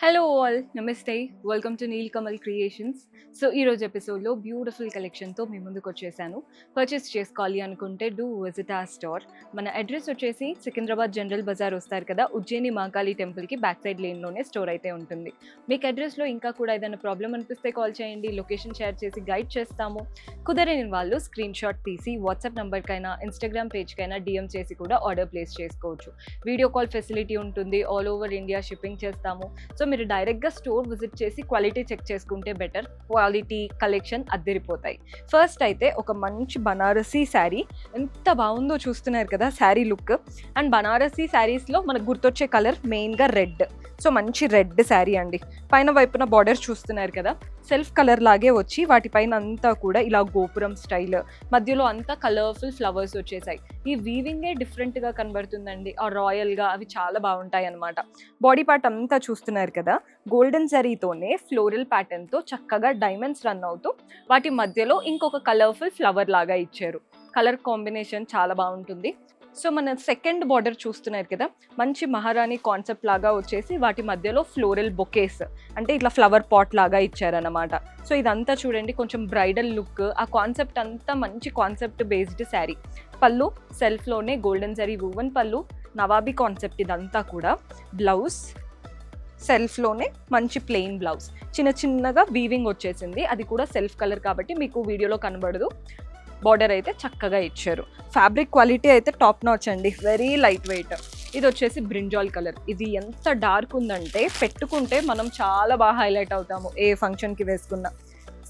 Hello all నమస్తే welcome to Neel Kamal creations. So ఈరోజు ఎపిసోడ్లో బ్యూటిఫుల్ కలెక్షన్తో మీ ముందుకు వచ్చేసాను. పర్చేస్ చేసుకోవాలి అనుకుంటే డూ విజిట్ ఆ స్టోర్. మన అడ్రస్ వచ్చేసి సికింద్రాబాద్ జనరల్ బజార్ వస్తారు కదా, ఉజ్జయిని మహాకాళి టెంపుల్కి బ్యాక్ సైడ్ లేన్లోనే స్టోర్ అయితే ఉంటుంది. మీకు అడ్రస్లో ఇంకా కూడా ఏదైనా ప్రాబ్లం అనిపిస్తే కాల్ చేయండి, లొకేషన్ షేర్ చేసి గైడ్ చేస్తాము. కుదరని వాళ్ళు స్క్రీన్ షాట్ తీసి వాట్సాప్ నెంబర్కైనా ఇన్స్టాగ్రామ్ పేజ్కైనా డిఎం చేసి కూడా ఆర్డర్ ప్లేస్ చేసుకోవచ్చు. వీడియో కాల్ ఫెసిలిటీ ఉంటుంది, ఆల్ ఓవర్ ఇండియా షిప్పింగ్ చేస్తాము. సో మీరు డైరెక్ట్గా స్టోర్ విజిట్ చేసి క్వాలిటీ చెక్ చేసుకుంటే బెటర్. క్వాలిటీ కలెక్షన్ అద్దరిపోతాయి. ఫస్ట్ అయితే ఒక మంచి బనారసీ శారీ, ఎంత బాగుందో చూస్తున్నారు కదా శారీ లుక్. అండ్ బనారసీ శారీస్లో మనకు గుర్తొచ్చే కలర్ మెయిన్గా రెడ్. సో మంచి రెడ్ శారీ అండి. పైన వైపున బార్డర్ చూస్తున్నారు కదా, సెల్ఫ్ కలర్ లాగే వచ్చి వాటిపైన అంతా కూడా ఇలా గోపురం స్టైల్, మధ్యలో అంతా కలర్ఫుల్ ఫ్లవర్స్ వచ్చేసాయి. ఈ వీవింగే డిఫరెంట్గా కనబడుతుందండి, ఆ రాయల్గా అవి చాలా బాగుంటాయి అనమాట. బాడీ పార్ట్ అంతా చూస్తున్నారు కదా, గోల్డెన్ జరీతోనే ఫ్లోరల్ ప్యాటర్న్తో చక్కగా డైమండ్స్ రన్ అవుతూ వాటి మధ్యలో ఇంకొక కలర్ఫుల్ ఫ్లవర్ లాగా ఇచ్చారు. కలర్ కాంబినేషన్ చాలా బాగుంటుంది. సో మన సెకండ్ బార్డర్ చూస్తున్నారు కదా, మంచి మహారాణి కాన్సెప్ట్ లాగా వచ్చేసి వాటి మధ్యలో ఫ్లోరల్ బొకేస్, అంటే ఇట్లా ఫ్లవర్ పాట్ లాగా ఇచ్చారనమాట. సో ఇదంతా చూడండి కొంచెం బ్రైడల్ లుక్, ఆ కాన్సెప్ట్ అంతా మంచి కాన్సెప్ట్ బేస్డ్ శారీ. పళ్ళు సెల్ఫ్లోనే గోల్డెన్ జరీ వూవన్ పళ్ళు, నవాబీ కాన్సెప్ట్ ఇదంతా కూడా. బ్లౌజ్ సెల్ఫ్లోనే మంచి ప్లెయిన్ బ్లౌజ్, చిన్న చిన్నగా వీవింగ్ వచ్చేసింది, అది కూడా సెల్ఫ్ కలర్ కాబట్టి మీకు వీడియోలో కనబడదు. బార్డర్ అయితే చక్కగా ఇచ్చారు. ఫ్యాబ్రిక్ క్వాలిటీ అయితే టాప్ నాచ్ అండి, వెరీ లైట్ వెయిట్. ఇది వచ్చేసి బ్రింజాల్ కలర్. ఇది ఎంత డార్క్ ఉందంటే పెట్టుకుంటే మనం చాలా బాగా హైలైట్ అవుతాము ఏ ఫంక్షన్కి వేసుకున్నా.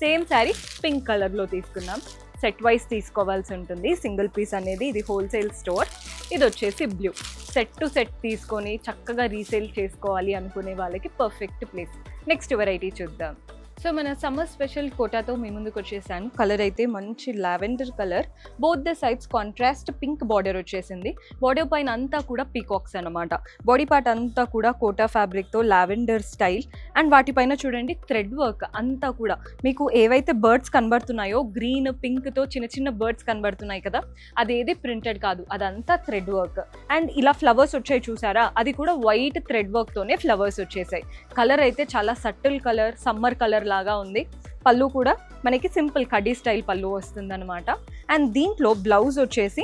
సేమ్ శారీ పింక్ కలర్లో తీసుకున్నాం. సెట్ వైజ్ తీసుకోవాల్సి ఉంటుంది, సింగిల్ పీస్ అనేది. ఇది హోల్సేల్ స్టోర్. ఇది వచ్చేసి బ్లూ. సెట్ టు సెట్ తీసుకొని చక్కగా రీసేల్ చేసుకోవాలి అనుకునే వాళ్ళకి పర్ఫెక్ట్ ప్లేస్. నెక్స్ట్ వెరైటీ చూద్దాం. సో మన సమ్మర్ స్పెషల్ కోటాతో మీ ముందుకు వచ్చేసాను. కలర్ అయితే మంచి lavender colour, both the sides contrast pink border వచ్చేసింది. బార్డర్ పైన అంతా కూడా పీకాక్స్ అనమాట. బాడీ పార్ట్ అంతా కూడా కోటా ఫ్యాబ్రిక్తో లావెండర్ స్టైల్. అండ్ వాటిపైన చూడండి థ్రెడ్ వర్క్ అంతా కూడా. మీకు ఏవైతే బర్డ్స్ కనబడుతున్నాయో గ్రీన్ పింక్తో చిన్న చిన్న బర్డ్స్ కనబడుతున్నాయి కదా, అదేది ప్రింటెడ్ కాదు, అదంతా థ్రెడ్ వర్క్. అండ్ ఇలా ఫ్లవర్స్ వచ్చాయి చూసారా, అది కూడా వైట్ థ్రెడ్ వర్క్తోనే ఫ్లవర్స్ వచ్చేసాయి. కలర్ అయితే చాలా సటిల్ కలర్, సమ్మర్ కలర్ లాగా ఉంది. పళ్ళు కూడా మనకి సింపుల్ కడ్డీ స్టైల్ పళ్ళు వస్తుందన్నమాట. అండ్ దీంట్లో బ్లౌజ్ వచ్చేసి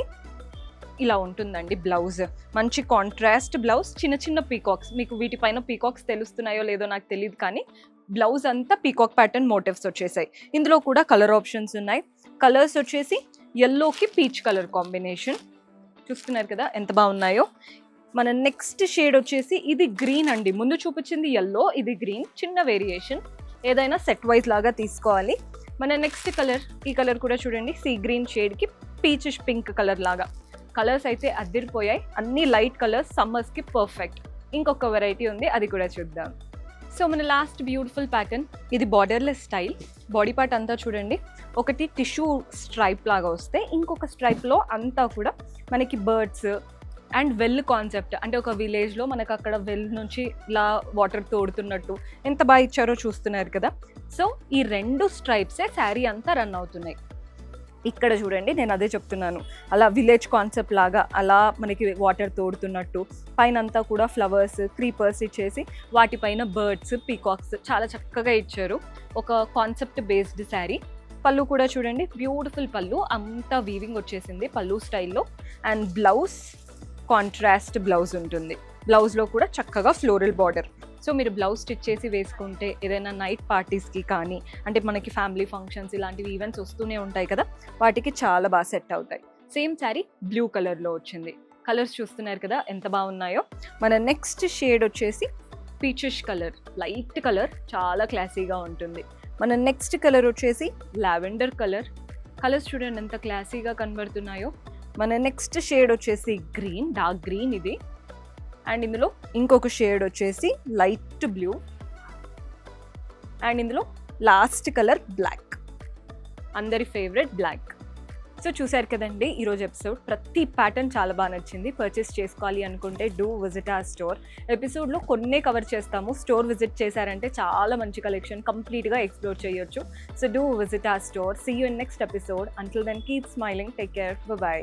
ఇలా ఉంటుందండి. బ్లౌజ్ మంచి కాంట్రాస్ట్ బ్లౌజ్, చిన్న చిన్న పీకాక్స్. మీకు వీటిపైన పీకాక్స్ తెలుస్తున్నాయో లేదో నాకు తెలియదు, కానీ బ్లౌజ్ అంతా పీకాక్ ప్యాటర్న్ మోటివ్స్ వచ్చేసాయి. ఇందులో కూడా కలర్ ఆప్షన్స్ ఉన్నాయి. కలర్స్ వచ్చేసి ఎల్లోకి పీచ్ కలర్ కాంబినేషన్ చూస్తున్నారు కదా ఎంత బాగున్నాయో. మన నెక్స్ట్ షేడ్ వచ్చేసి ఇది గ్రీన్ అండి. ముందు చూపించింది ఎల్లో, ఇది గ్రీన్, చిన్న వేరియేషన్. ఏదైనా సెట్ వైజ్ లాగా తీసుకోవాలి. మన నెక్స్ట్ కలర్, ఈ కలర్ కూడా చూడండి, సీ గ్రీన్ షేడ్కి పీచిష్ పింక్ కలర్ లాగా. కలర్స్ అయితే అద్దిరిపోయాయి, అన్ని లైట్ కలర్స్, సమ్మర్స్కి పర్ఫెక్ట్. ఇంకొక వెరైటీ ఉంది, అది కూడా చూద్దాం. సో మన లాస్ట్ బ్యూటిఫుల్ ప్యాటర్న్, ఇది బార్డర్లెస్ స్టైల్. బాడీ పార్ట్ అంతా చూడండి ఒకటి టిష్యూ స్ట్రైప్ లాగా వస్తే, ఇంకొక స్ట్రైప్లో అంతా కూడా మనకి బర్డ్స్ అండ్ వెల్ కాన్సెప్ట్, అంటే ఒక విలేజ్లో మనకు అక్కడ వెల్ నుంచి ఇలా వాటర్ తోడుతున్నట్టు ఎంత బాగా ఇచ్చారో చూస్తున్నారు కదా. సో ఈ రెండు స్ట్రైప్సే శారీ అంతా రన్ అవుతున్నాయి. ఇక్కడ చూడండి, నేను అదే చెప్తున్నాను, అలా విలేజ్ కాన్సెప్ట్ లాగా అలా మనకి వాటర్ తోడుతున్నట్టు, పైన అంతా కూడా ఫ్లవర్స్, క్రీపర్స్ ఇచ్చేసి వాటిపైన బర్డ్స్, పీకాక్స్ చాలా చక్కగా ఇచ్చారు. ఒక కాన్సెప్ట్ బేస్డ్ శారీ. పళ్ళు కూడా చూడండి, బ్యూటిఫుల్ పళ్ళు, అంతా వీవింగ్ వచ్చేసింది పళ్ళు స్టైల్లో. అండ్ బ్లౌజ్ కాంట్రాస్ట్ బ్లౌజ్ ఉంటుంది. బ్లౌజ్లో కూడా చక్కగా ఫ్లోరల్ బార్డర్. సో మీరు బ్లౌజ్ స్టిచ్ చేసి వేసుకుంటే ఏదైనా నైట్ పార్టీస్కి కానీ, అంటే మనకి ఫ్యామిలీ ఫంక్షన్స్ ఇలాంటివి ఈవెంట్స్ వస్తూనే ఉంటాయి కదా, వాటికి చాలా బాగా సెట్ అవుతాయి. సేమ్ శారీ బ్లూ కలర్లో వచ్చింది. కలర్స్ చూస్తున్నారు కదా ఎంత బాగున్నాయో. మన నెక్స్ట్ షేడ్ వచ్చేసి పీచిష్ కలర్, లైట్ కలర్, చాలా క్లాసీగా ఉంటుంది. మన నెక్స్ట్ కలర్ వచ్చేసి లావెండర్ కలర్. కలర్స్ చూడండి ఎంత క్లాసీగా కనబడుతున్నాయో. మన నెక్స్ట్ షేడ్ వచ్చేసి గ్రీన్, డార్క్ గ్రీన్ ఇది. అండ్ ఇందులో ఇంకొక షేడ్ వచ్చేసి లైట్ బ్లూ. అండ్ ఇందులో లాస్ట్ కలర్ బ్లాక్, అందరి ఫేవరెట్ బ్లాక్. సో చూసారు కదండి ఈరోజు ఎపిసోడ్. ప్రతి ప్యాటర్న్ చాలా బాగా నచ్చింది. పర్చేస్ చేసుకోవాలి అనుకుంటే డూ విజిట్ ఆ స్టోర్. ఎపిసోడ్లో కొన్నే కవర్ చేస్తాము, స్టోర్ విజిట్ చేశారంటే చాలా మంచి కలెక్షన్ కంప్లీట్గా ఎక్స్ప్లోర్ చేయొచ్చు. సో డూ విజిట్ ఆ store. See you in next episode. Until then keep smiling, take care, by.